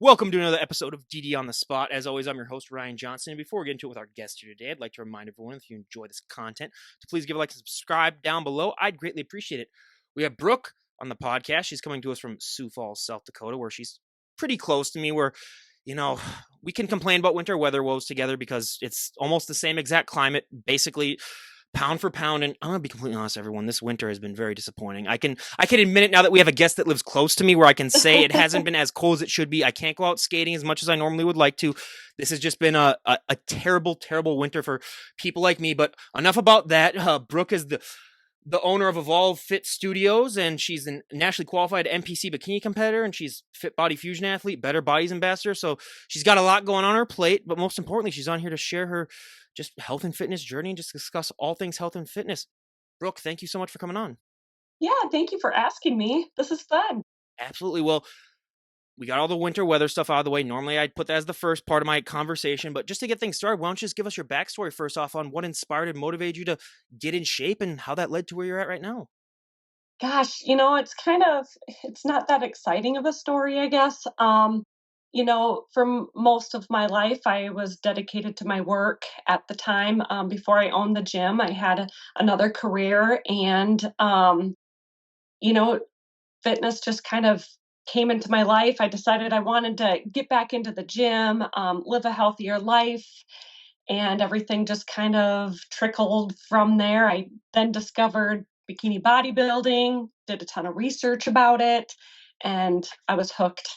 Welcome to another episode of DD on the Spot. As always, I'm your host, Ryan Johnson. And before we get into it with our guest here today, I'd like to remind everyone, if you enjoy this content, to please give a like and subscribe down below. I'd greatly appreciate it. We have Brooke on the podcast. She's coming to us from Sioux Falls, South Dakota, where she's pretty close to me, where, we can complain about winter weather woes together because it's almost the same exact climate, basically pound for pound. And I'm gonna be completely honest, everyone, this winter has been very disappointing. I can admit it now that we have a guest that lives close to me, where I can say it hasn't been as cold as it should be. I can't go out skating as much as I normally would like to. This has just been a terrible winter for people like me. But enough about that. Brooke is the owner of Evolve Fit Studios, and she's a nationally qualified NPC bikini competitor, and she's Fit Body Fusion athlete, Better Bodies ambassador. So she's got a lot going on her plate, but most importantly, she's on here to share her just health and fitness journey and just discuss all things health and fitness. Brooke, thank you so much for coming on. Yeah, thank you for asking me. This is fun. Absolutely. Well, we got all the winter weather stuff out of the way. Normally, I'd put that as the first part of my conversation, but just to get things started, why don't you just give us your backstory first off on what inspired and motivated you to get in shape and how that led to where you're at right now? Gosh, it's not that exciting of a story, I guess. For most of my life, I was dedicated to my work at the time. Before I owned the gym, I had another career, and, you know, fitness just kind of came into my life. I decided I wanted to get back into the gym, live a healthier life, and everything just kind of trickled from there. I then discovered bikini bodybuilding, did a ton of research about it, and I was hooked.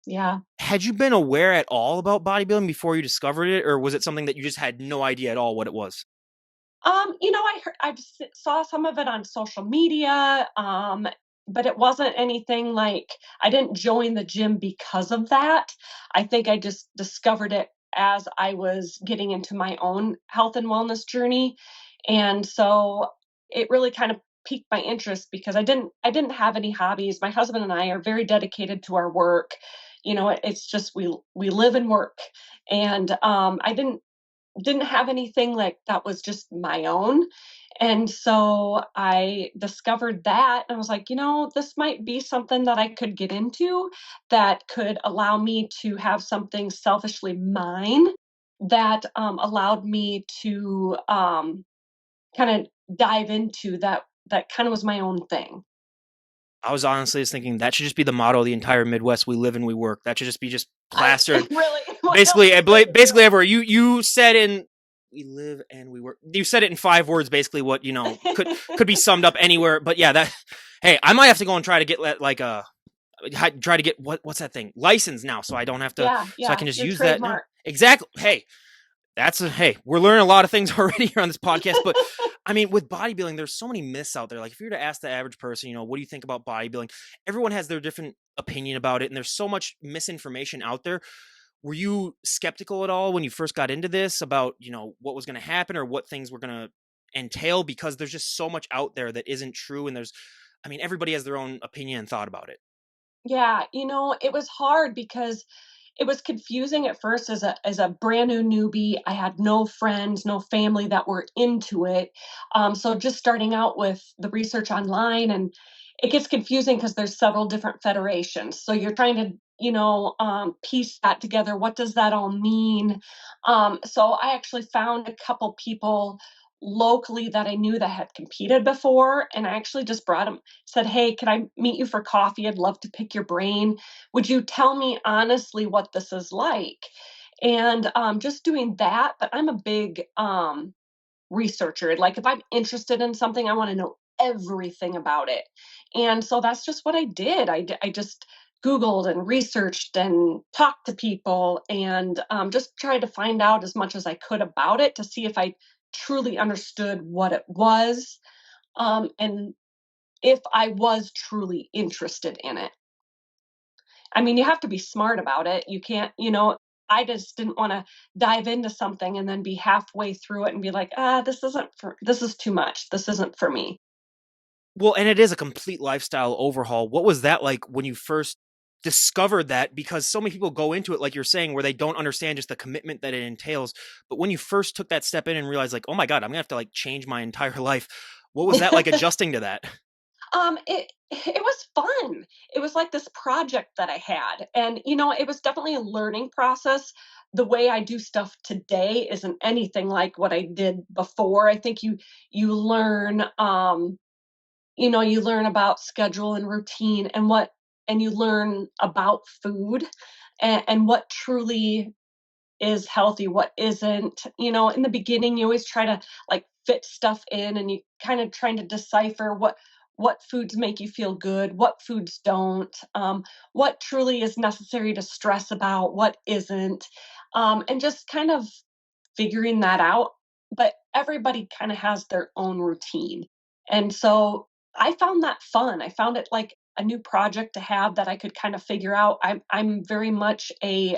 Yeah. Had you been aware at all about bodybuilding before you discovered it, or was it something that you just had no idea at all what it was? Saw some of it on social media, but it wasn't anything like I didn't join the gym because of that. I think I just discovered it as I was getting into my own health and wellness journey. And so it really kind of piqued my interest because I didn't have any hobbies. My husband and I are very dedicated to our work. It's just we live and work. And I didn't have anything like that was just my own. And so I discovered that and I was like, this might be something that I could get into that could allow me to have something selfishly mine that allowed me to kind of dive into that kind of was my own thing. I was honestly just thinking that should just be the motto of the entire Midwest. We live and we work. That should just be plastered. Really? Basically everywhere. You said in we live and we work. You said it in 5 words, basically what, could be summed up anywhere. But yeah, hey, I might have to go and try to get try to get what's that thing? License now. So I don't have to, Yeah, so I can just your use trademark. that now. Exactly. Hey, hey, we're learning a lot of things already here on this podcast, but I mean, with bodybuilding, there's so many myths out there. Like if you were to ask the average person, what do you think about bodybuilding? Everyone has their different opinion about it. And there's so much misinformation out there. Were you skeptical at all when you first got into this about, what was going to happen or what things were going to entail? Because there's just so much out there that isn't true. And everybody has their own opinion and thought about it. Yeah, it was hard because it was confusing at first as a brand new newbie. I had no friends, no family that were into it. So just starting out with the research online, and it gets confusing because there's several different federations. So you're trying to, piece that together. What does that all mean? So I actually found a couple people locally that I knew that had competed before, and I actually just brought them, said, "Hey, can I meet you for coffee? I'd love to pick your brain. Would you tell me honestly what this is like?" And just doing that. But I'm a big researcher. Like if I'm interested in something, I want to know everything about it. And so that's just what I did. I just Googled and researched and talked to people and just tried to find out as much as I could about it to see if I truly understood what it was, and if I was truly interested in it. I mean, you have to be smart about it. You can't, I just didn't want to dive into something and then be halfway through it and be like, this is too much. This isn't for me. Well, and it is a complete lifestyle overhaul. What was that like when you first discovered that? Because so many people go into it, like you're saying, where they don't understand just the commitment that it entails. But when you first took that step in and realized I'm oh my God, I'm gonna have to change my entire life. What was that like adjusting to that? It was fun. It was like this project that I had, and, it was definitely a learning process. The way I do stuff today isn't anything like what I did before. I think you learn, you learn about schedule and routine and you learn about food and what truly is healthy, what isn't. In the beginning, you always try to like fit stuff in and you kind of trying to decipher what foods make you feel good, what foods don't, what truly is necessary to stress about, what isn't, and just kind of figuring that out. But everybody kind of has their own routine. And so I found that fun. I found it like a new project to have that I could kind of figure out. I'm very much a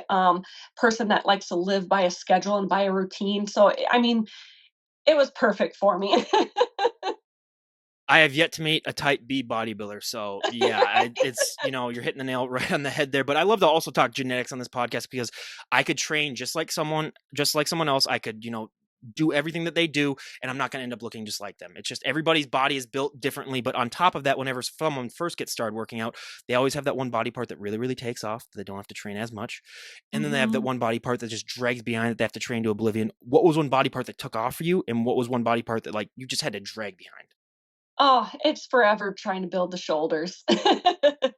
person that likes to live by a schedule and by a routine. So I mean, it was perfect for me. I have yet to meet a type B bodybuilder, so yeah, it's you're hitting the nail right on the head there. But I love to also talk genetics on this podcast because I could train just like someone else. I could do everything that they do, and I'm not going to end up looking just like them. It's just everybody's body is built differently. But on top of that, whenever someone first gets started working out, they always have that one body part that really, really takes off. They don't have to train as much, and then they have that Mhm. one body part that just drags behind that they have to train to oblivion. What was one body part that took off for you, and what was one body part that like you just had to drag behind? Oh, it's forever trying to build the shoulders. But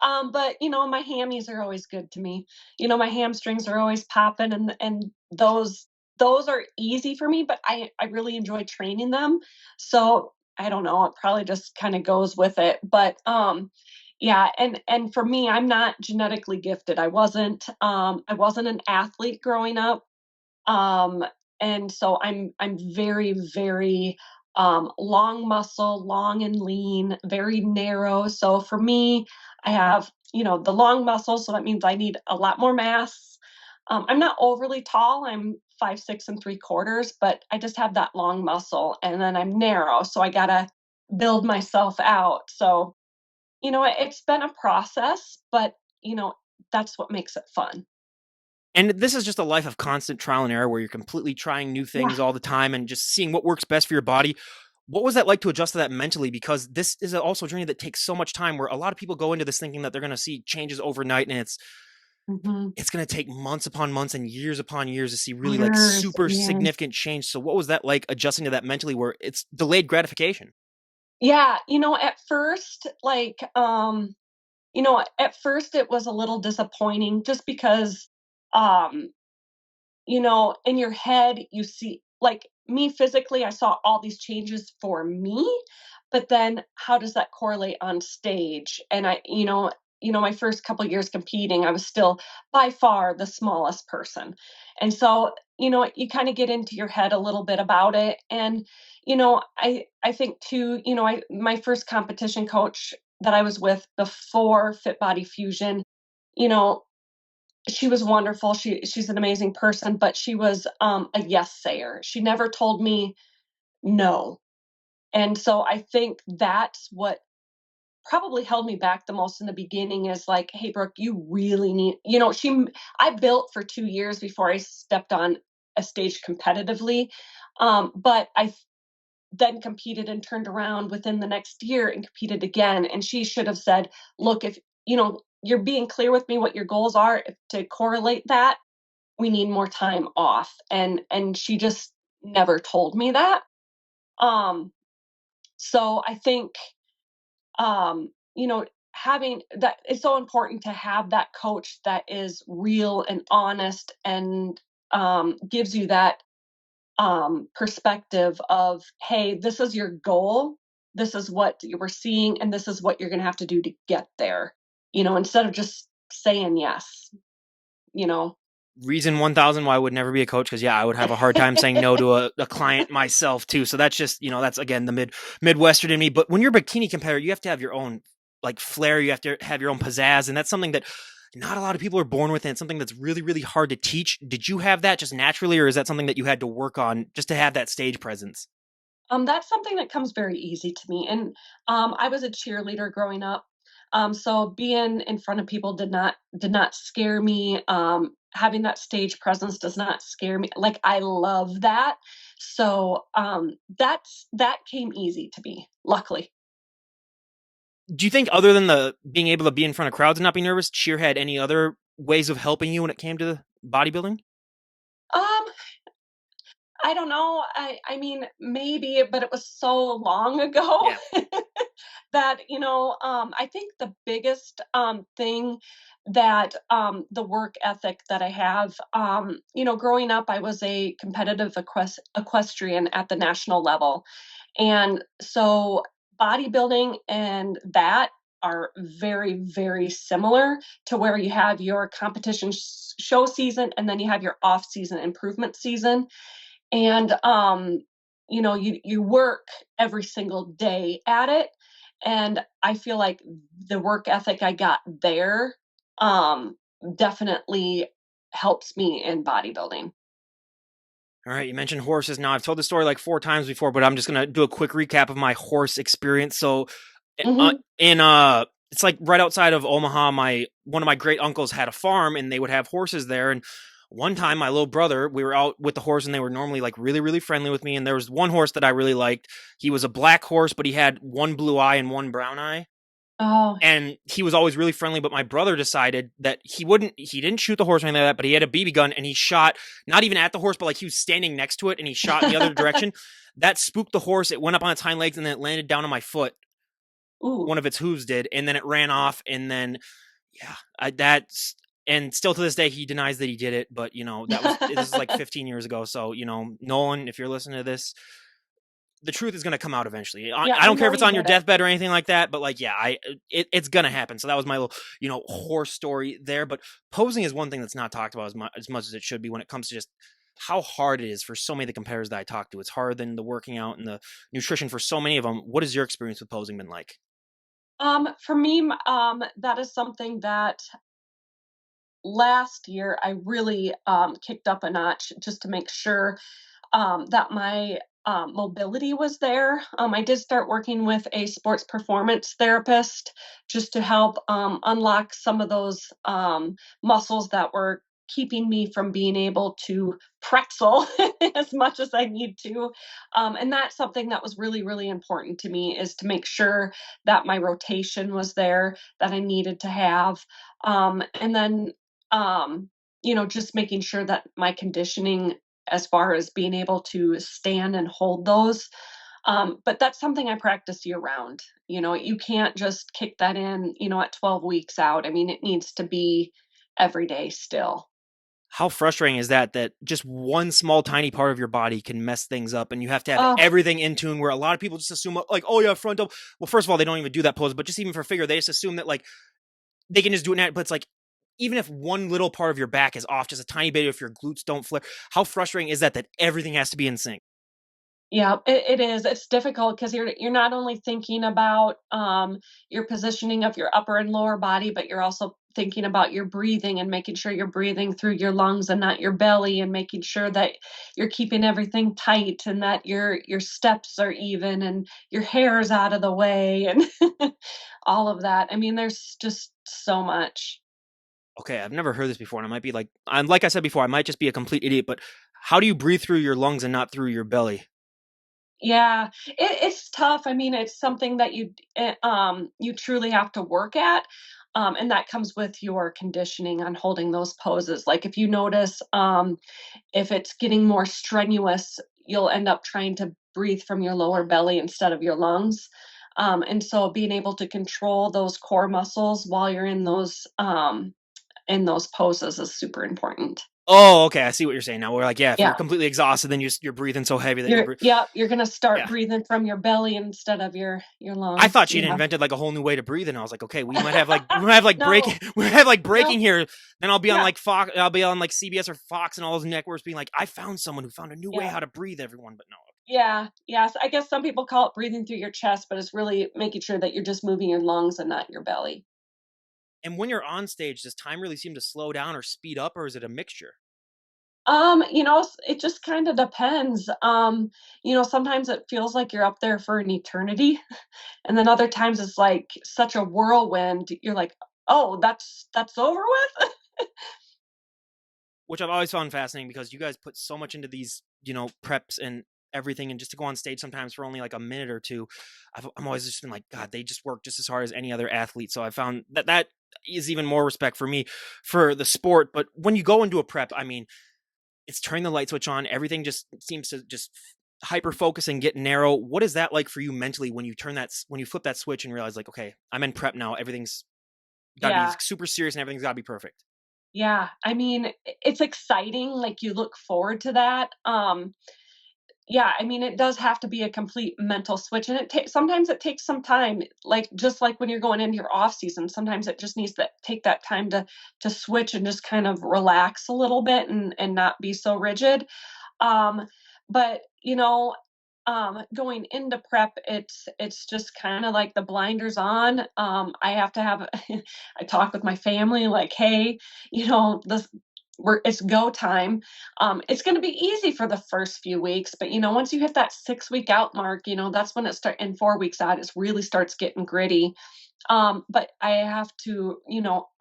my hammies are always good to me. My hamstrings are always popping, and those are easy for me. But I really enjoy training them. So I don't know. It probably just kind of goes with it. But yeah, and for me, I'm not genetically gifted. I wasn't an athlete growing up. Um, and so I'm very, very long muscle, long and lean, very narrow. So for me, I have, the long muscle, so that means I need a lot more mass. I'm not overly tall. I'm 5'6 3/4", but I just have that long muscle, and then I'm narrow, so I gotta build myself out. So it's been a process, but you know that's what makes it fun. And this is just a life of constant trial and error where you're completely trying new Yeah. things all the time and just seeing what works best for your body. What was that like to adjust to that mentally? Because this is also a journey that takes so much time where a lot of people go into this thinking that they're going to see changes overnight and Hmm. it's going to take months upon months and years upon years to see really like Years, super years. significant change. So what was that like adjusting to that mentally where it's delayed gratification? Yeah, at first, like, at first it was a little disappointing just because, um, in your head, you see, like me physically, I saw all these changes for me, but then how does that correlate on stage? And my first couple years competing, I was still by far the smallest person. And so, you kind of get into your head a little bit about it. And, I think too, my first competition coach that I was with before Fit Body Fusion, you know, she was wonderful. She's an amazing person, but she was a yes sayer. She never told me no. And so I think that's what probably held me back the most in the beginning is like, hey, Brooke, you really need, I built for 2 years before I stepped on a stage competitively. But then competed and turned around within the next year and competed again. And she should have said, look, if, you're being clear with me what your goals are, if, to correlate that, we need more time off. And she just never told me that. Um, so I think having that, it's so important to have that coach that is real and honest and gives you that perspective of, hey, this is your goal, this is what you were seeing, and this is what you're going to have to do to get there. Instead of just saying yes. You know. Reason 1000 why I would never be a coach because yeah, I would have a hard time saying no to a client myself too. So that's just that's again the Midwestern in me. But when you're a bikini competitor, you have to have your own like flair. You have to have your own pizzazz, and that's something that not a lot of people are born with, and it's something that's really really hard to teach. Did you have that just naturally, or is that something that you had to work on just to have that stage presence? That's something that comes very easy to me. And I was a cheerleader growing up. So being in front of people did not scare me. Having that stage presence does not scare me. Like I love that. So that came easy to me, luckily. Do you think other than the being able to be in front of crowds and not be nervous, cheer had any other ways of helping you when it came to bodybuilding? Um, I don't know. I mean, maybe, but it was so long ago Yeah. that, I think the biggest thing that the work ethic that I have, growing up, I was a competitive equestrian at the national level. And so bodybuilding and that are very, very similar to where you have your competition show season and then you have your off season improvement season. And you work every single day at it, and I feel like the work ethic I got there um definitely helps me in bodybuilding. All right, you mentioned horses. Now I've told the story like 4 times before, but I'm just gonna do a quick recap of my horse experience. So, Hmm. in it's like right outside of Omaha. My one of my great uncles had a farm, and they would have horses there. And one time, my little brother, we were out with the horse, and they were normally like really, really friendly with me. And there was one horse that I really liked. He was a black horse, but he had one blue eye and one brown eye. Oh. And he was always really friendly, but my brother decided that he didn't shoot the horse or anything like that, but he had a BB gun and he shot not even at the horse, but like he was standing next to it and he shot in the other direction. That spooked the horse. It went up on its hind legs and then it landed down on my foot. Ooh. One of its hooves did, and then it ran off. And then, yeah, that's and still to this day he denies that he did it. But this is like 15 years ago. So Nolan, if you're listening to this, the truth is going to come out eventually. Yeah, I I don't care know if it's you on your did it. deathbed or anything like that, but like, yeah, it's going to happen. So that was my little, horror story there. But posing is one thing that's not talked about as much as it should be when it comes to just how hard it is for so many of the competitors that I talk to. It's harder than the working out and the nutrition for so many of them. What has your experience with posing been like? For me, that is something that last year I really kicked up a notch just to make sure that my mobility was there. I did start working with a sports performance therapist just to help unlock some of those muscles that were keeping me from being able to pretzel as much as I need to. And that's something that was really, really important to me is to make sure that my rotation was there that I needed to have. And then, just making sure that my conditioning as far as being able to stand and hold those. But that's something I practice year round. You can't just kick that in, at 12 weeks out. I mean, it needs to be every day still. How frustrating is that? That just one small tiny part of your body can mess things up, and you have to have Oh, everything in tune. Where a lot of people just assume, like, oh yeah, front double. Well, first of all, they don't even do that pose, but just even for figure, they just assume that like they can just do it now. But it's like even if one little part of your back is off, just a tiny bit, if your glutes don't flare, how frustrating is that? That everything has to be in sync. yeah, it is. It's difficult because you're not only thinking about your positioning of your upper and lower body, but you're also thinking about your breathing and making sure you're breathing through your lungs and not your belly, and making sure that you're keeping everything tight and that your steps are even and your hair is out of the way and all of that. I mean, there's just so much. Okay, I've never heard this before, and I might be like, I'm like I said before, I might just be a complete idiot. But how do you breathe through your lungs and not through your belly? Yeah, it's tough. I mean, it's something that you truly have to work at, and that comes with your conditioning on holding those poses. Like if you notice, if it's getting more strenuous, you'll end up trying to breathe from your lower belly instead of your lungs. And so being able to control those core muscles while you're in those poses is super important. Oh, okay, I see what you're saying now. We're like, yeah, if you're Yeah. completely exhausted, then you're breathing so heavy that you're. You're gonna start Yeah. breathing from your belly instead of your I lungs. thought she'd Yeah. invented like a whole new way to breathe, and I was like, okay, we might have like breaking, No, we might have like no, breaking here. Then I'll be on yeah, like Fox, I'll be on like CBS or Fox and all those networks being like, I found someone who found a new way yeah, how to breathe, everyone. But no. yeah, yes. I guess some people call it breathing through your chest, but it's really making sure that you're just moving your lungs and not your belly. And when you're on stage, does time really seem to slow down or speed up, or is it a mixture? It just kind of depends. Sometimes it feels like you're up there for an eternity, and then other times it's like such a whirlwind. You're like, oh, that's over with. Which I've always found fascinating because you guys put so much into these, preps and everything, and just to go on stage sometimes for only like a minute or two, I'm always just been like, God, they just work just as hard as any other athlete. So I found that is even more respect for me for the sport. But when you go into a prep, I mean, it's turning the light switch on. Everything just seems to just hyper focus and get narrow. What is that like for you mentally when when you flip that switch and realize like, okay, I'm in prep now. Everything's got to be Yeah. super serious and everything's got to be perfect. Yeah. I mean, it's exciting. Like you look forward to that. Yeah, I mean, it does have to be a complete mental switch, and sometimes it takes some time, like, just like when you're going into your off season, sometimes it just needs to take that time to switch and just kind of relax a little bit and not be so rigid. Um, but, going into prep, it's just kinda like the blinders on. I have to have I talk with my family like, "Hey, this it's go time." It's gonna be easy for the first few weeks, but, once you hit that 6-week out mark, that's when and 4 weeks out, it really starts getting gritty. But I have to,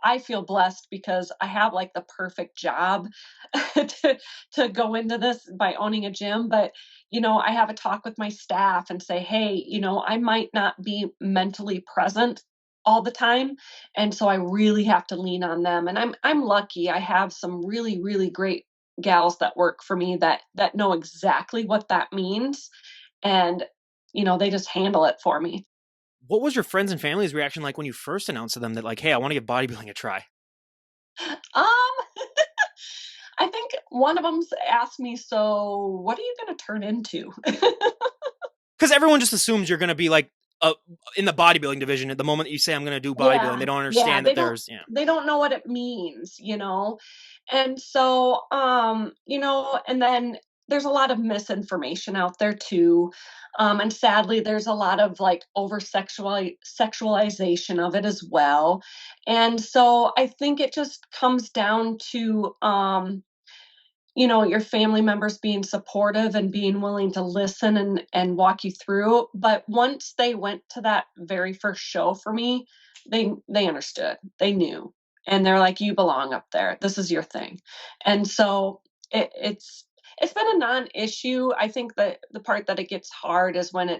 I feel blessed because I have like the perfect job to go into this by owning a gym. But, I have a talk with my staff and say, hey, I might not be mentally present all the time. And so I really have to lean on them. And I'm lucky. I have some really, really great gals that work for me that know exactly what that means. And, they just handle it for me. What was your friends and family's reaction like when you first announced to them that like, hey, I want to give bodybuilding a try? Um, I think one of them's asked me, "So, what are you gonna turn into?" Because everyone just assumes you're going to be like in the bodybuilding division at the moment that you say I'm going to do bodybuilding. Yeah, They don't yeah, understand that there's they don't know what it means, And so, and then there's a lot of misinformation out there too. And sadly, there's a lot of like sexualization of it as well. And so I think it just comes down to your family members being supportive and being willing to listen and walk you through. But once they went to that very first show for me, they understood. They knew. And they're like, you belong up there. This is your thing. And so it's been a non-issue. I think that the part that it gets hard is when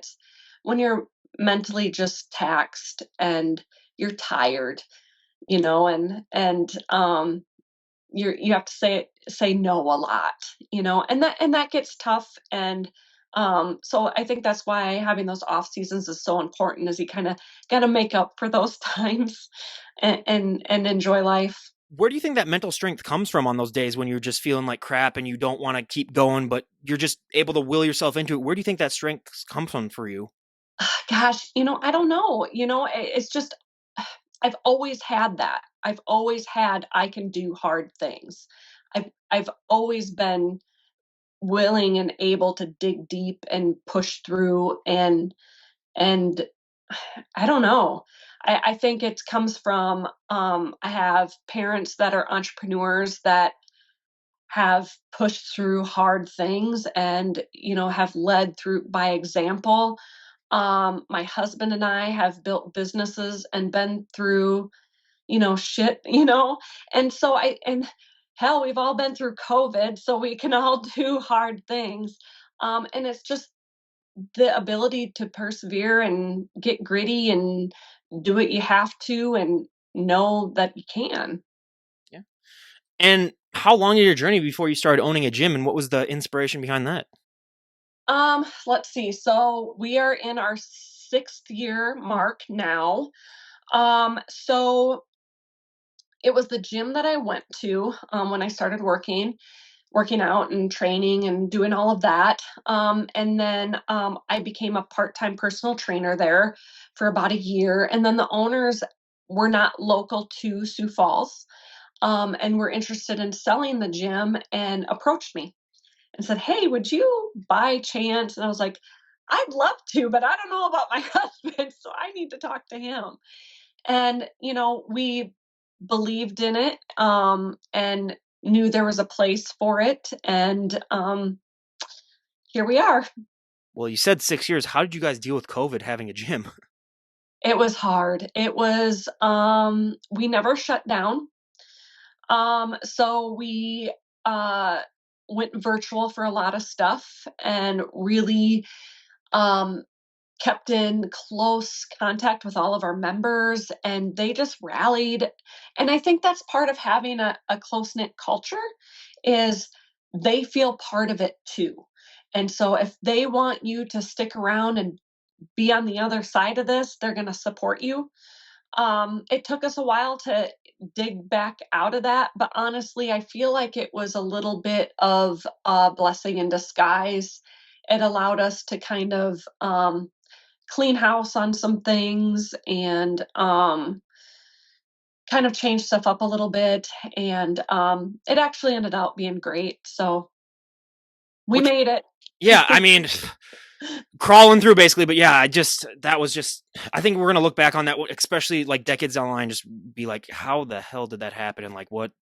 you're mentally just taxed and you're tired, and you have to say no a lot, and that gets tough. And so I think that's why having those off seasons is so important, is you kind of got to make up for those times and enjoy life. where do you think that mental strength comes from on those days when you're just feeling like crap and you don't want to keep going, but you're just able to will yourself into it? Where do you think that strength comes from for you? Gosh, I don't know. It's just I've always had that. I've always had I can do hard things. I've always been willing and able to dig deep and push through, and I don't know. I think it comes from I have parents that are entrepreneurs that have pushed through hard things and have led through by example. My husband and I have built businesses and been through shit, and so and hell, we've all been through COVID, so we can all do hard things. And it's just the ability to persevere and get gritty and do what you have to and know that you can. Yeah. And how long did your journey before you started owning a gym, and what was the inspiration behind that? Let's see. So we are in our 6th year mark now. So it was the gym that I went to when I started working out and training and doing all of that. And then I became a part-time personal trainer there for about a year. And then the owners were not local to Sioux Falls, and were interested in selling the gym and approached me and said, "Hey, would you by chance?" And I was like, "I'd love to, but I don't know about my husband, so I need to talk to him." And, we believed in it, and knew there was a place for it. And here we are. Well, you said 6 years. How did you guys deal with COVID having a gym? It was hard. We never shut down. So we, uh, went virtual for a lot of stuff and really um, kept in close contact with all of our members, and they just rallied. And I think that's part of having a close-knit culture is they feel part of it too. And so if they want you to stick around and be on the other side of this, they're going to support you. It took us a while to dig back out of that, but honestly, I feel like it was a little bit of a blessing in disguise. It allowed us to kind of clean house on some things and kind of change stuff up a little bit. And it actually ended up being great. So we Which, made it. yeah, I mean, crawling through basically, but yeah, that was just, I think we're going to look back on that, especially like decades down the line, just be like, how the hell did that happen? And like, what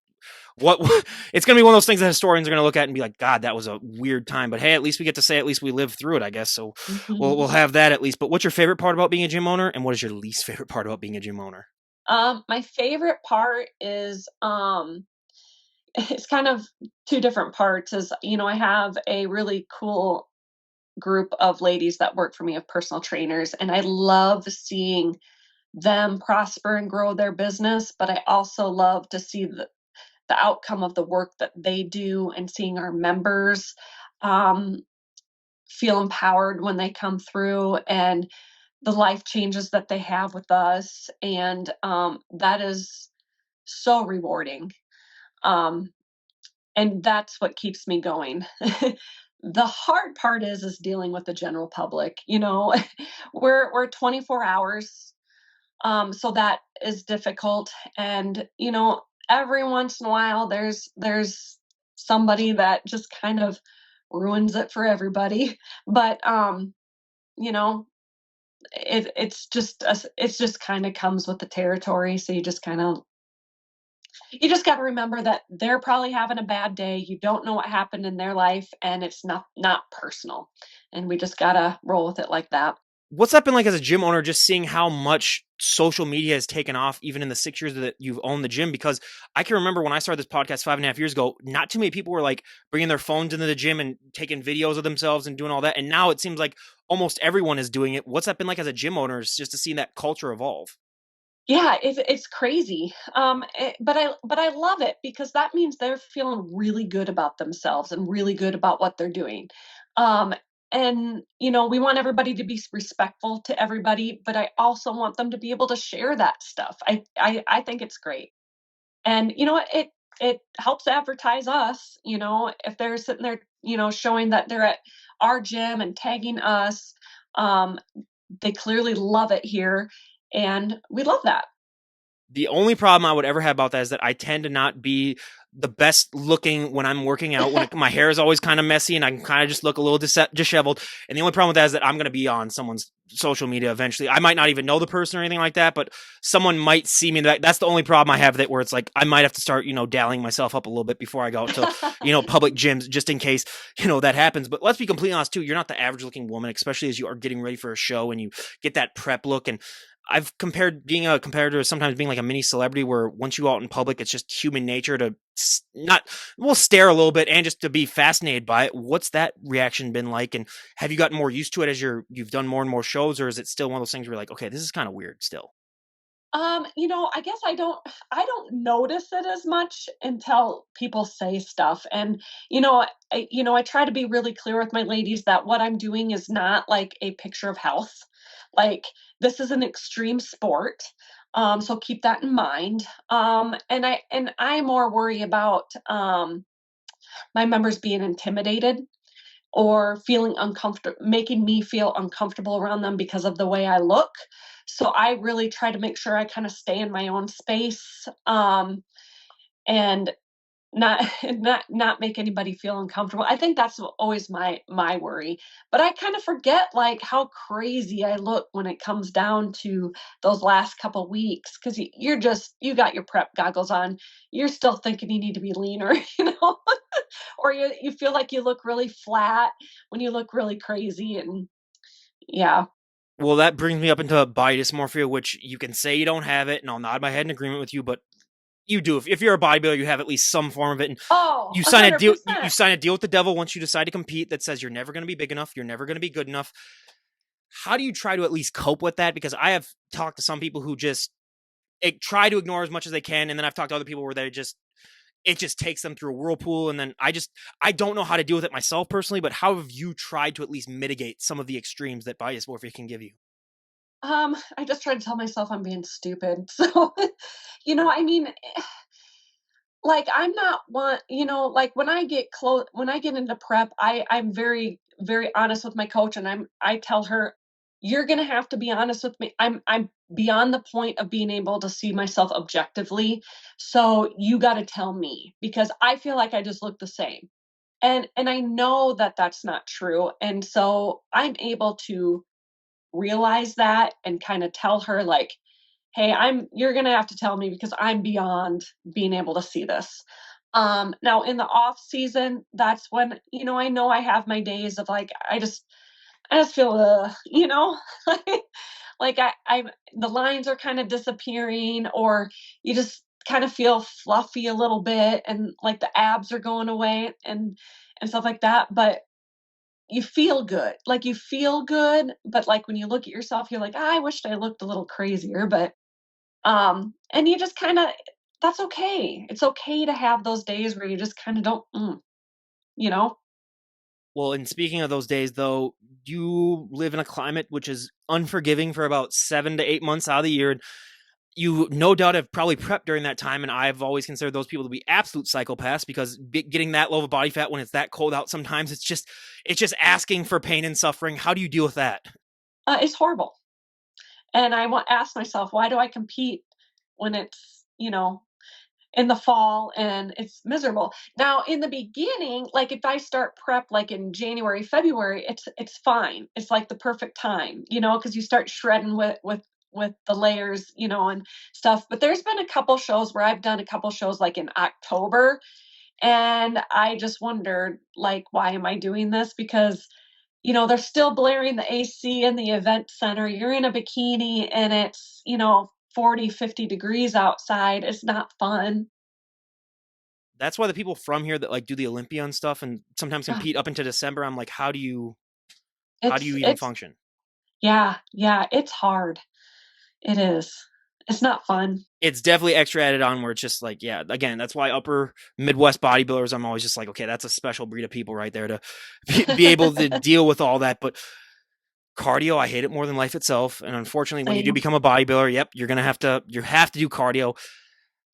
it's going to be one of those things that historians are going to look at and be like, God, that was a weird time, but hey, at least we get to say, at least we lived through it, I guess. So we'll have that at least. But what's your favorite part about being a gym owner, and what is your least favorite part about being a gym owner? My favorite part is it's kind of two different parts. Is I have a really cool group of ladies that work for me of personal trainers, and I love seeing them prosper and grow their business, but I also love to see the outcome of the work that they do and seeing our members um, feel empowered when they come through and the life changes that they have with us. And that is so rewarding. Um, and that's what keeps me going. The hard part is dealing with the general public. We're 24 hours, so that is difficult. And every once in a while, there's somebody that just kind of ruins it for everybody. But you know, it's just kind of comes with the territory. So you just got to remember that they're probably having a bad day. You don't know what happened in their life, and it's not personal. And we just gotta roll with it like that. What's that been like as a gym owner, just seeing how much social media has taken off, even in the 6 years that you've owned the gym? Because I can remember when I started this podcast 5.5 years ago, not too many people were like bringing their phones into the gym and taking videos of themselves and doing all that. And now it seems like almost everyone is doing it. What's that been like as a gym owner, just to see that culture evolve? Yeah, it's crazy. But I love it because that means they're feeling really good about themselves and really good about what they're doing. Um, and we want everybody to be respectful to everybody, but I also want them to be able to share that stuff. I think it's great. And it helps advertise us, if they're sitting there, showing that they're at our gym and tagging us. Um, they clearly love it here, and we love that. The only problem I would ever have about that is that I tend to not be the best looking when I'm working out. My hair is always kind of messy and I can kind of just look a little disheveled. And the only problem with that is that I'm going to be on someone's social media eventually. I might not even know the person or anything like that, but someone might see me. That's the only problem I have, that where it's like I might have to start, dialing myself up a little bit before I go out to, public gyms, just in case, that happens. But let's be completely honest too. You're not the average looking woman, especially as you are getting ready for a show and you get that prep look. And I've compared being a competitor to sometimes being like a mini celebrity, where once you go out in public, it's just human nature to not, we'll stare a little bit and just to be fascinated by it. What's that reaction been like? And have you gotten more used to it as you've done more and more shows, or is it still one of those things where you're like, okay, this is kind of weird still? I guess I don't notice it as much until people say stuff. And I try to be really clear with my ladies that what I'm doing is not like a picture of health. Like, this is an extreme sport. So keep that in mind. And I more worry about my members being intimidated or feeling uncomfortable, making me feel uncomfortable around them because of the way I look. So I really try to make sure I kind of stay in my own space, and not not make anybody feel uncomfortable. I think that's always my worry. But I kind of forget like how crazy I look when it comes down to those last couple weeks, because you got your prep goggles on. You're still thinking you need to be leaner, or you feel like you look really flat when you look really crazy. And yeah. Well, that brings me up into body dysmorphia, which you can say you don't have it, and I'll nod my head in agreement with you, but You do. If you're a bodybuilder, you have at least some form of it. And Oh, you sign a deal. You 100%. sign a deal with the devil once you decide to compete that says you're never going to be big enough. You're never going to be good enough. How do you try to at least cope with that? Because I have talked to some people who just try to ignore as much as they can, and then I've talked to other people where it just takes them through a whirlpool, and then I don't know how to deal with it myself personally. But how have you tried to at least mitigate some of the extremes that body dysmorphia can give you? I just try to tell myself I'm being stupid. So, I mean, like I'm not one, like when I get into prep, I'm very, very honest with my coach, and I tell her, you're gonna have to be honest with me. I'm beyond the point of being able to see myself objectively. So you gotta tell me because I feel like I just look the same. And I know that that's not true. And so I'm able to realize that and kind of tell her like, hey, you're going to have to tell me because I'm beyond being able to see this. Now in the off season, that's when, I know I have my days of like, I just feel, like the lines are kind of disappearing, or you just kind of feel fluffy a little bit, and like the abs are going away and stuff like that. But you feel good, like you feel good. But like when you look at yourself, you're like, I wished I looked a little crazier. But and you just kind of, that's okay. It's okay to have those days where you just kind of don't, you know? Well, and speaking of those days, though, you live in a climate which is unforgiving for about 7 to 8 months out of the year. And you no doubt have probably prepped during that time. And I've always considered those people to be absolute psychopaths because getting that low of body fat when it's that cold out, sometimes it's just asking for pain and suffering. How do you deal with that? It's horrible. And I want ask myself, why do I compete when it's, in the fall and it's miserable? Now, in the beginning, like if I start prep like in January, February, it's fine. It's like the perfect time, because you start shredding with the layers, and stuff. But there's been a couple shows where I've done a couple shows like in October, and I just wondered, like, why am I doing this? Because they're still blaring the AC in the event center. You're in a bikini and it's, 40, 50 degrees outside. It's not fun. That's why the people from here that like do the Olympia and stuff and sometimes Ugh, compete up into December, I'm like, how do you even it's function? yeah, yeah, it's hard. It is. It's not fun. It's definitely extra added on where it's just like, yeah, again, that's why upper Midwest bodybuilders, I'm always just like, okay, that's a special breed of people right there to be able to deal with all that. But cardio, I hate it more than life itself. And unfortunately, when you do Same. become a bodybuilder, yep, you have to do cardio.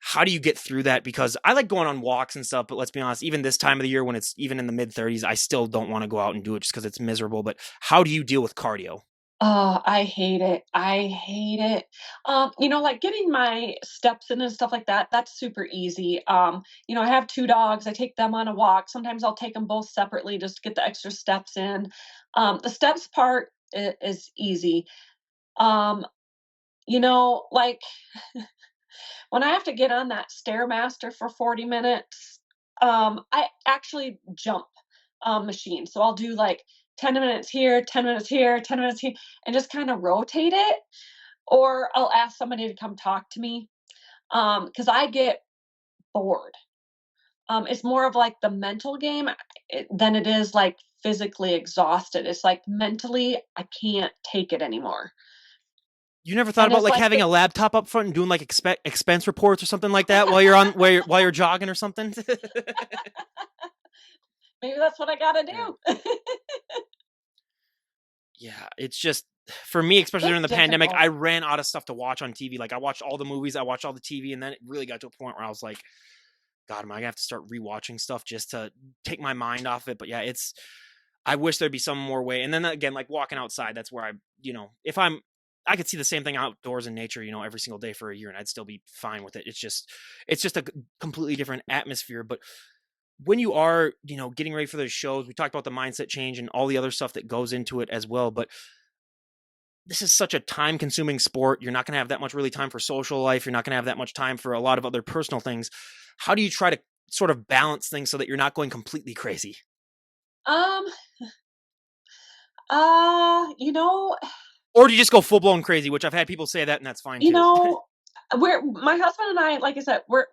How do you get through that? Because I like going on walks and stuff, but let's be honest, even this time of the year when it's even in the mid 30s, I still don't want to go out and do it just because it's miserable. But how do you deal with cardio? Oh, I hate it. I hate it. Like getting my steps in and stuff like that, that's super easy. I have two dogs. I take them on a walk. Sometimes I'll take them both separately just to get the extra steps in. The steps part is easy. Um, like when I have to get on that Stairmaster for 40 minutes, I actually jump machine. So I'll do like 10 minutes here, 10 minutes here, 10 minutes here, and just kind of rotate it. Or I'll ask somebody to come talk to me because I get bored. It's more of like the mental game than it is like physically exhausted. It's like mentally, I can't take it anymore. You never thought And about it's like like having a laptop up front and doing like expense reports or something like that while you're on while you're jogging or something? maybe that's what I got to Yeah. do. Yeah, it's just for me, especially It's during the pandemic, difficult. I ran out of stuff to watch on TV. Like I watched all the movies, I watched all the TV, and then it really got to a point where I was like, God, am I gonna have to start rewatching stuff just to take my mind off it? But yeah, I wish there'd be some more way. And then again, like walking outside, that's where if I could see the same thing outdoors in nature, every single day for a year, and I'd still be fine with it. It's just a completely different atmosphere. But when you are, getting ready for those shows, we talked about the mindset change and all the other stuff that goes into it as well. But this is such a time consuming sport. You're not going to have that much really time for social life. You're not going to have that much time for a lot of other personal things. How do you try to sort of balance things so that you're not going completely crazy? Um, uh, you know, Or do you just go full blown crazy, which I've had people say that and that's fine you too. know, We're my husband and I, like I said, we're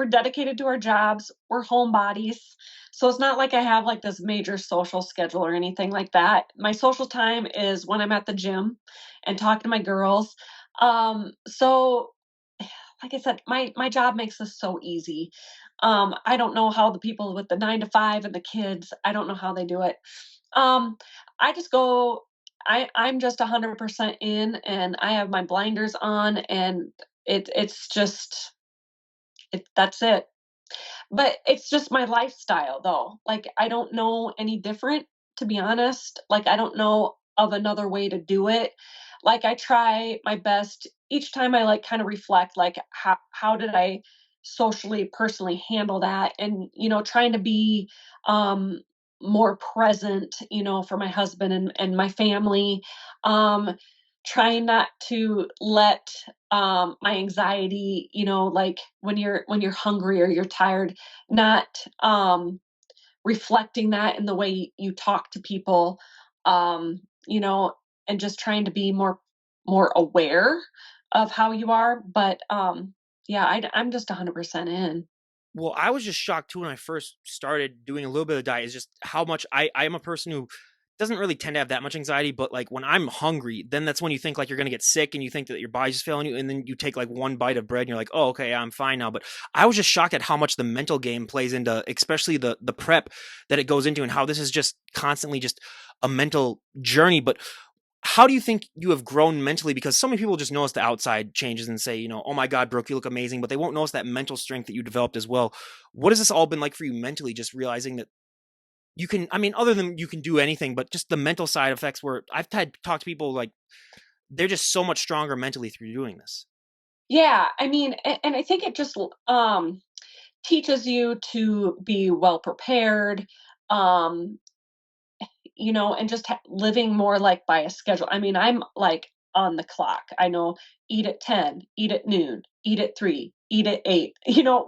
dedicated to our jobs. We're homebodies. So it's not like I have like this major social schedule or anything like that. My social time is when I'm at the gym and talking to my girls. So like I said, my job makes this so easy. I don't know how the people with the 9 to 5 and the kids, I don't know how they do it. Um, I just go I'm just 100% in, and I have my blinders on, and it's just that's it. But it's just my lifestyle though. Like, I don't know any different, to be honest. Like, I don't know of another way to do it. Like, I try my best each time. I like kind of reflect, like, how did I socially, personally handle that? And, trying to be more present, for my husband and my family. Um trying not to let my anxiety, like when you're hungry or you're tired, not reflecting that in the way you talk to people, you know, and just trying to be more aware of how you are. But yeah, I'm just 100% in. Well, I was just shocked too when I first started doing a little bit of diet is just how much I am a person who doesn't really tend to have that much anxiety, but like when I'm hungry, then that's when you think like you're gonna get sick and you think that your body's just failing you, and then you take like one bite of bread and you're like, oh, okay, I'm fine now. But I was just shocked at how much the mental game plays into, especially the prep that it goes into, and how this is just constantly just a mental journey. But how do you think you have grown mentally? Because so many people just notice the outside changes and say, oh my God, Brooke, you look amazing, but they won't notice that mental strength that you developed as well. What has this all been like for you mentally? Just realizing that you can, I mean, other than you can do anything, but just the mental side effects where I've had talked to people like they're just so much stronger mentally through doing this. Yeah, I mean, and I think it just teaches you to be well prepared. Um, and just living more like by a schedule. I mean, I'm like on the clock. I know, eat at 10, eat at noon, eat at 3, eat at 8,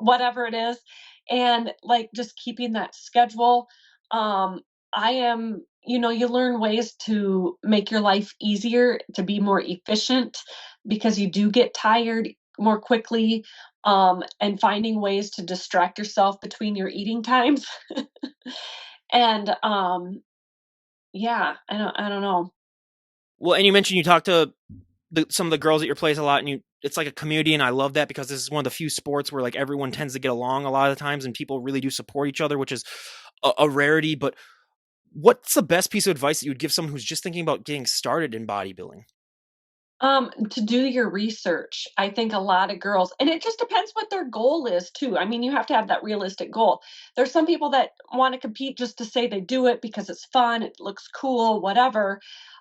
whatever it is. And like just keeping that schedule. I am, you learn ways to make your life easier, to be more efficient, because you do get tired more quickly. And finding ways to distract yourself between your eating times. And yeah, I don't know. Well, and you mentioned you talk to some of the girls at your place a lot, and it's like a community, and I love that because this is one of the few sports where like everyone tends to get along a lot of the times, and people really do support each other, which is a rarity. But what's the best piece of advice that you would give someone who's just thinking about getting started in bodybuilding? To do your research. I think a lot of girls, and it just depends what their goal is too. I mean, you have to have that realistic goal. There's some people that want to compete just to say they do it because it's fun, it looks cool, whatever.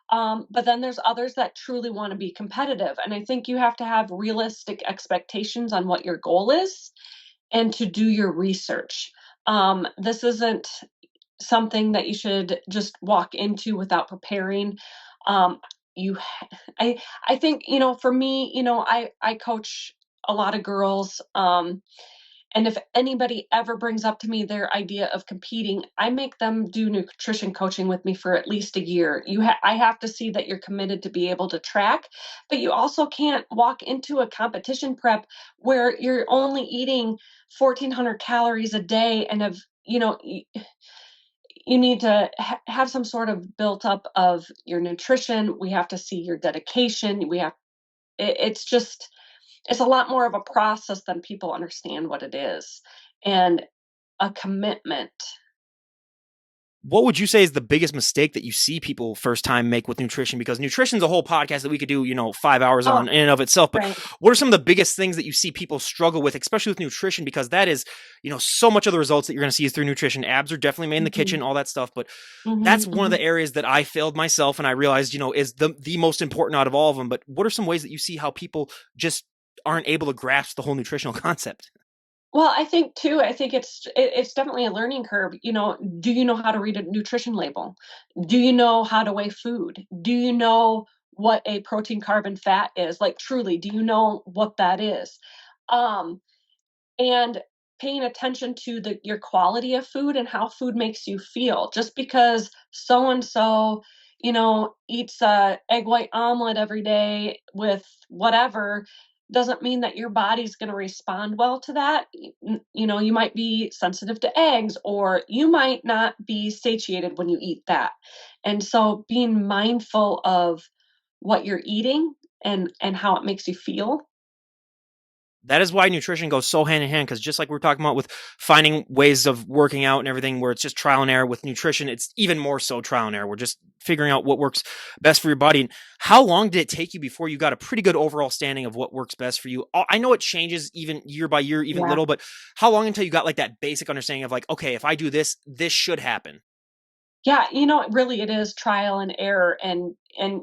But then there's others that truly want to be competitive. And I think you have to have realistic expectations on what your goal is and to do your research. This isn't something that you should just walk into without preparing. Um, you, I think, for me, I coach a lot of girls. And if anybody ever brings up to me their idea of competing, I make them do nutrition coaching with me for at least a year. I have to see that you're committed to be able to track, but you also can't walk into a competition prep where you're only eating 1,400 calories a day and have, you need to have some sort of built up of your nutrition. We have to see your dedication. It's just, it's a lot more of a process than people understand what it is, and a commitment. What would you say is the biggest mistake that you see people first time make with nutrition? Because nutrition's a whole podcast that we could do, 5 hours Oh, on in and of itself. But right. what are some of the biggest things that you see people struggle with, especially with nutrition? Because that is, so much of the results that you're going to see is through nutrition. Abs are definitely made in the Mhm. kitchen, all that stuff. But Mhm, that's one of mhm. the areas that I failed myself, and I realized, is the most important out of all of them. But what are some ways that you see how people just aren't able to grasp the whole nutritional concept? Well, I think it's definitely a learning curve. Do you know how to read a nutrition label? Do you know how to weigh food? Do you know what a protein, carb, and fat is? Like, truly, do you know what that is? Um, and paying attention to your quality of food and how food makes you feel. Just because so and so, eats a egg white omelet every day with whatever, doesn't mean that your body's going to respond well to that. You might be sensitive to eggs, or you might not be satiated when you eat that. And so being mindful of what you're eating and how it makes you feel. That is why nutrition goes so hand in hand, because just like we're talking about with finding ways of working out and everything where it's just trial and error, with nutrition it's even more so trial and error. We're just figuring out what works best for your body. And how long did it take you before you got a pretty good overall standing of what works best for you? I know it changes even year by year, even Yeah. little, but how long until you got like that basic understanding of like, okay, if I do this, this should happen? Yeah, it is trial and error, and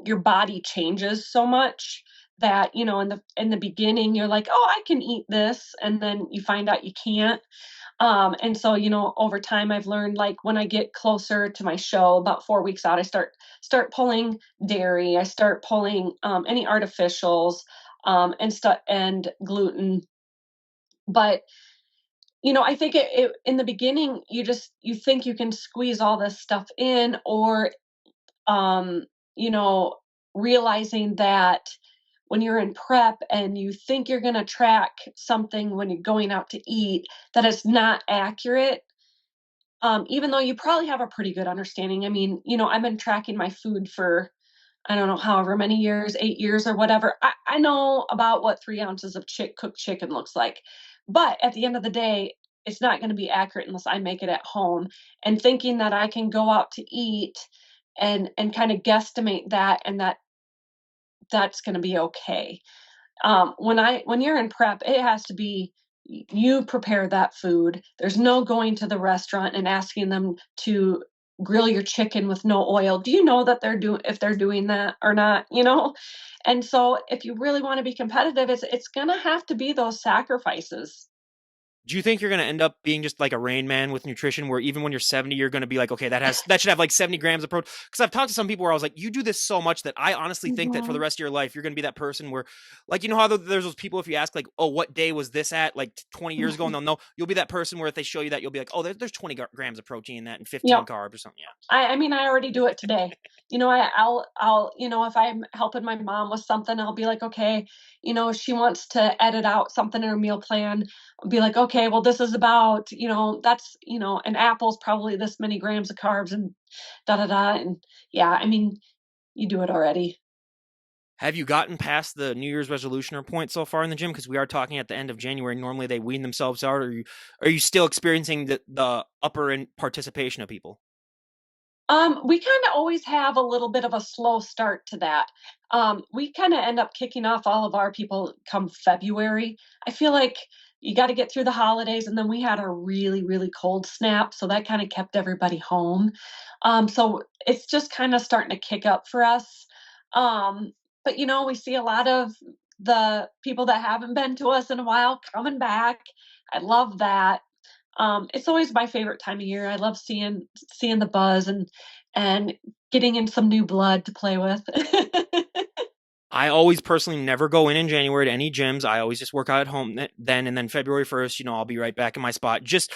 your body changes so much that, in the beginning you're like, "Oh, I can eat this," and then you find out you can't. And so, over time I've learned, like, when I get closer to my show, about 4 weeks out, I start pulling dairy, I start pulling any artificials, and gluten. But I think in the beginning, you think you can squeeze all this stuff in, or um, you know, realizing that when you're in prep and you think you're going to track something when you're going out to eat, that it's not accurate. Even though you probably have a pretty good understanding. I mean, I've been tracking my food for, I don't know, however many years, 8 years or whatever. I know about what 3 ounces of cooked chicken looks like. But at the end of the day, it's not going to be accurate unless I make it at home. And thinking that I can go out to eat and kind of guesstimate that, and that's going to be okay. When you're in prep, it has to be you prepare that food. There's no going to the restaurant and asking them to grill your chicken with no oil. Do you know that if they're doing that or not? And so if you really want to be competitive, it's going to have to be those sacrifices. Do you think you're going to end up being just like a Rainman with nutrition, where even when you're 70, you're going to be like, okay, that should have like 70 grams of protein? Because I've talked to some people where I was like, you do this so much that I honestly think that for the Mhm. rest of your life, you're going to be that person where, like, you know how there's those people, if you ask like, oh, what day was this at, like 20 years ago, and they'll know, you'll be that person where if they show you that, you'll be like, oh, there's 20 grams of protein in that and 15 Yep. carbs or something. Yeah. I mean, I already do it today. I'll if I'm helping my mom with something, I'll be like, okay, she wants to edit out something in her meal plan. I'll be like, okay, well, this is about, that's, an apple's probably this many grams of carbs, and da da da. And yeah, I mean, you do it already. Have you gotten past the New Year's resolution or point so far in the gym? Because we are talking at the end of January. Normally they wean themselves out. Or are you still experiencing the upper end participation of people? We kind of always have a little bit of a slow start to that. We kind of end up kicking off all of our people come February. I feel like you got to get through the holidays, and then we had a really, really cold snap, so that kind of kept everybody home. So it's just kind of starting to kick up for us. Um, but we see a lot of the people that haven't been to us in a while coming back. I love that. It's always my favorite time of year. I love seeing the buzz and getting in some new blood to play with. I always personally never go in January to any gyms. I always just work out at home then, and then February 1st, I'll be right back in my spot. Just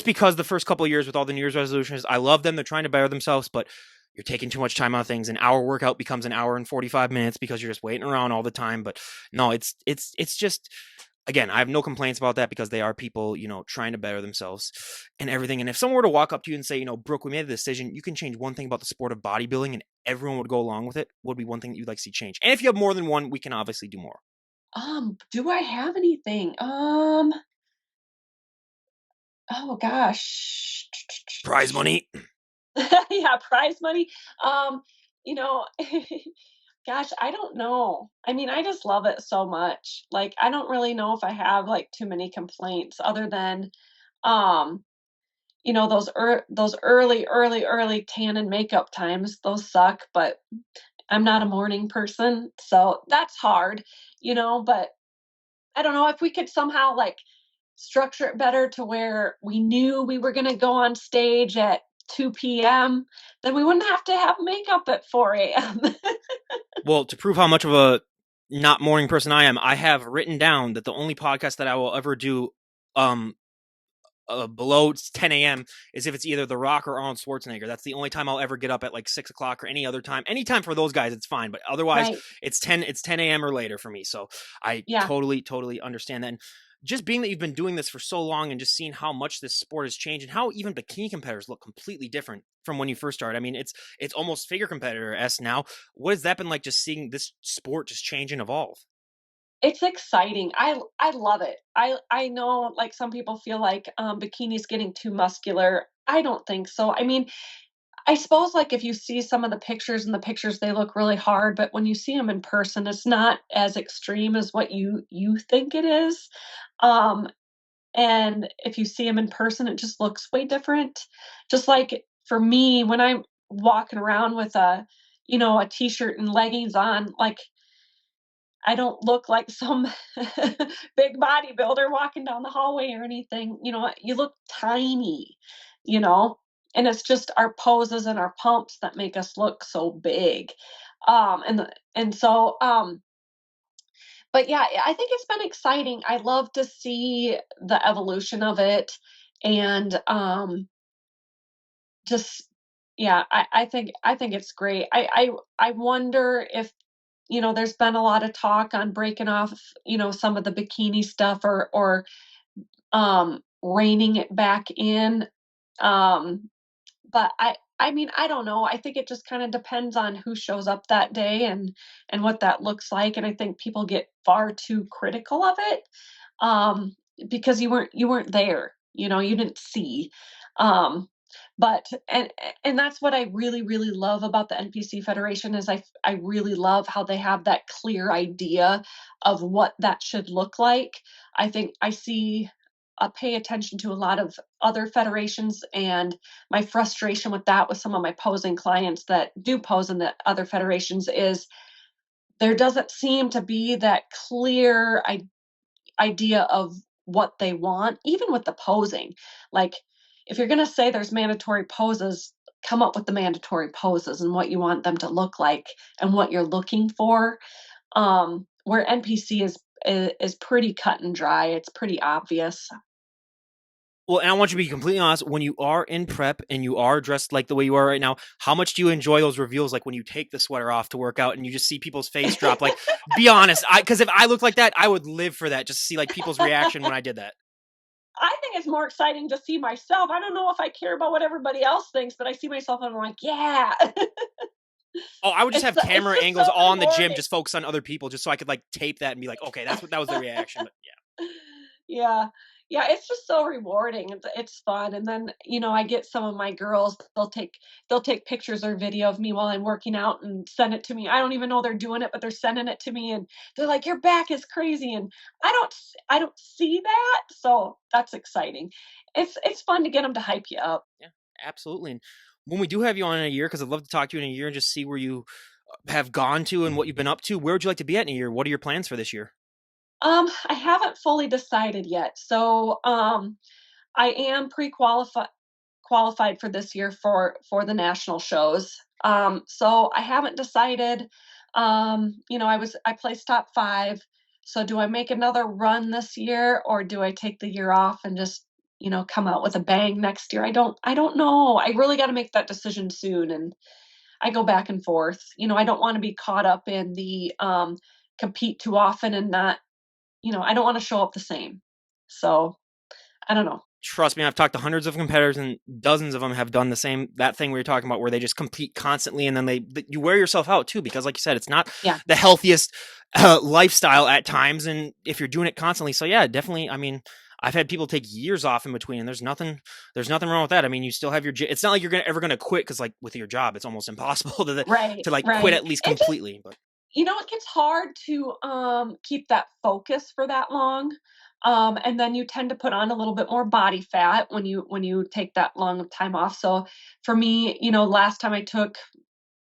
because the first couple of years with all the New Year's resolutions, I love them. They're trying to better themselves, but you're taking too much time on things. An hour workout becomes an hour and 45 minutes because you're just waiting around all the time. But no, it's just, again, I have no complaints about that, because they are people, trying to better themselves and everything. And if someone were to walk up to you and say, Brooke, we made a decision, you can change one thing about the sport of bodybuilding and everyone would go along with it, what would be one thing that you'd like to see change? And if you have more than one, we can obviously do more. Do I have anything? Oh gosh. Prize money. Yeah, prize money. Um, you know, gosh, I don't know. I mean, I just love it so much. Like, I don't really know if I have like too many complaints other than um those early tan and makeup times. Those suck, but I'm not a morning person, so that's hard. But I don't know if we could somehow like structure it better to where we knew we were going to go on stage at 2 p.m., then we wouldn't have to have makeup at 4 a.m. Well, to prove how much of a not morning person I am, I have written down that the only podcast that I will ever do, um, below 10 a.m. is if it's either The Rock or Arnold Schwarzenegger. That's the only time I'll ever get up at like 6 o'clock or any other time. Anytime for those guys, it's fine. But otherwise, Right. it's 10 a.m. or later for me. So I Yeah. totally understand that. And just being that you've been doing this for so long and just seeing how much this sport has changed and how even bikini competitors look completely different from when you first started. I mean, it's almost figure competitor-esque now. What has that been like, just seeing this sport just change and evolve? It's exciting. I love it. I know, like, some people feel like, bikini's getting too muscular. I don't think so. I mean, I suppose, like, if you see some of the pictures in the pictures, they look really hard, but when you see them in person, it's not as extreme as what you think it is. Um, and if you see them in person, it just looks way different. Just like for me, when I'm walking around with a t-shirt and leggings on, like, I don't look like some big bodybuilder walking down the hallway or anything. You look tiny, you know, and it's just our poses and our pumps that make us look so big. And so, but yeah, I think it's been exciting. I love to see the evolution of it, and just yeah, I think it's great. I wonder if there's been a lot of talk on breaking off, some of the bikini stuff, or reining it back in. Um, but I mean, I don't know. I think it just kind of depends on who shows up that day and what that looks like. And I think people get far too critical of it, um, because you weren't there. You didn't see. Um, but and that's what I really really love about the NPC Federation is I really love how they have that clear idea of what that should look like. I think I see pay attention to a lot of other federations, and my frustration with that with some of my posing clients that do pose in the other federations is there doesn't seem to be that clear idea of what they want, even with the posing. Like, if you're going to say there's mandatory poses, come up with the mandatory poses and what you want them to look like and what you're looking for. Where NPC is pretty cut and dry. It's pretty obvious. Well, and I want you to be completely honest. When you are in prep and you are dressed like the way you are right now, how much do you enjoy those reveals? Like when you take the sweater off to work out and you just see people's face drop. Like, be honest, because if I look like that, I would live for that. Just to see like people's reaction when I did that. I think it's more exciting to see myself. I don't know if I care about what everybody else thinks, but I see myself and I'm like, yeah. Oh, I would just have It's camera just so angles all in the gym, rewarding. just focus on other people, just so I could like tape that and be like, okay, that was the reaction. But yeah. Yeah. Yeah, it's just so rewarding. It's fun. And then, I get some of my girls, they'll take pictures or video of me while I'm working out and send it to me. I don't even know they're doing it, but they're sending it to me and they're like, "Your back is crazy." And I don't see that. So that's exciting. It's fun to get them to hype you up. Yeah, absolutely. And when we do have you on in a year, because I'd love to talk to you in a year and just see where you have gone to and what you've been up to. Where would you like to be at in a year? What are your plans for this year? I haven't fully decided yet. So, I am qualified for this year for the national shows. So I haven't decided. I placed top 5. So do I make another run this year, or do I take the year off and just come out with a bang next year? I don't know. I really got to make that decision soon, and I go back and forth. I don't want to be caught up in the compete too often and not. I don't want to show up the same. So I don't know. Trust me, I've talked to hundreds of competitors and dozens of them have done the same, that thing we were talking about, where they just compete constantly and then you wear yourself out too, because like you said, it's not Yeah. the healthiest lifestyle at times. And if you're doing it constantly, so yeah, definitely. I mean, I've had people take years off in between, and there's nothing wrong with that. I mean, you still have it's not like you're ever gonna quit, because like with your job, it's almost impossible Right. to like quit Right. at least It just completely. But it gets hard to keep that focus for that long. And then you tend to put on a little bit more body fat when you take that long of time off. So for me, last time I took,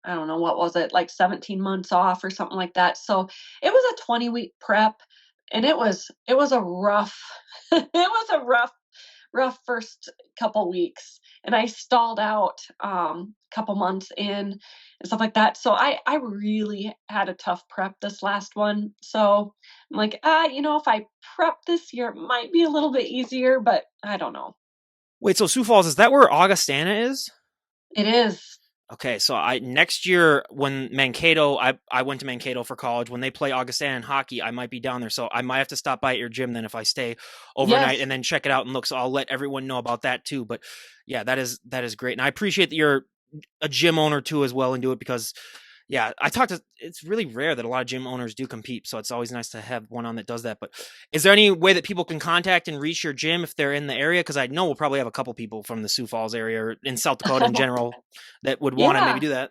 I don't know, what was it, like 17 months off or something like that. So it was a 20-week prep, and it was a rough it was a rough first couple weeks, and I stalled out couple months in and stuff like that. So I really had a tough prep this last one. So I'm like, if I prep this year, it might be a little bit easier, but I don't know. Wait, so Sioux Falls, is that where Augustana is? It is. Okay, so I next year when Mankato, I went to Mankato for college. When they play Augustana in hockey, I might be down there. So I might have to stop by at your gym then if I stay overnight Yes. and then check it out and look. So I'll let everyone know about that too. But yeah, that is great. And I appreciate that you're a gym owner too as well and do it because yeah, it's really rare that a lot of gym owners do compete. So it's always nice to have one on that does that. But is there any way that people can contact and reach your gym if they're in the area? Because I know we'll probably have a couple people from the Sioux Falls area or in South Dakota in general that would want to maybe Yeah. do that.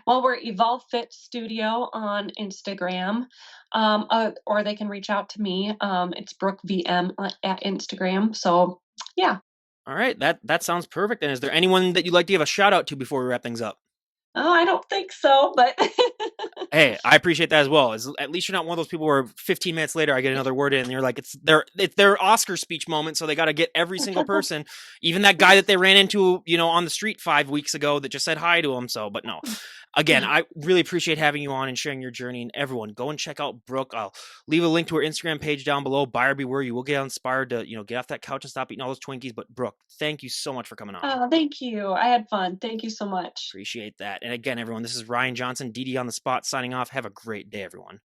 Well, we're Evolve Fit Studio on Instagram, or they can reach out to me. It's Brook VM at Instagram. So, yeah. All right, that sounds perfect. And is there anyone that you'd like to give a shout out to before we wrap things up? Oh, I don't think so, but Hey, I appreciate that as well. At least you're not one of those people where 15 minutes later I get another word in and you're like, it's their Oscar speech moment, so they got to get every single person, even that guy that they ran into, on the street 5 weeks ago that just said hi to him. So, but no, again, I really appreciate having you on and sharing your journey. And everyone, go and check out Brooke. I'll leave a link to her Instagram page down below. Buyer beware, you will get inspired to get off that couch and stop eating all those Twinkies. But Brooke, thank you so much for coming on. oh, thank you. I had fun. Thank you so much. Appreciate that. And again, everyone, this is Ryan Johnson, DD on the spot, signing off. Have a great day, everyone.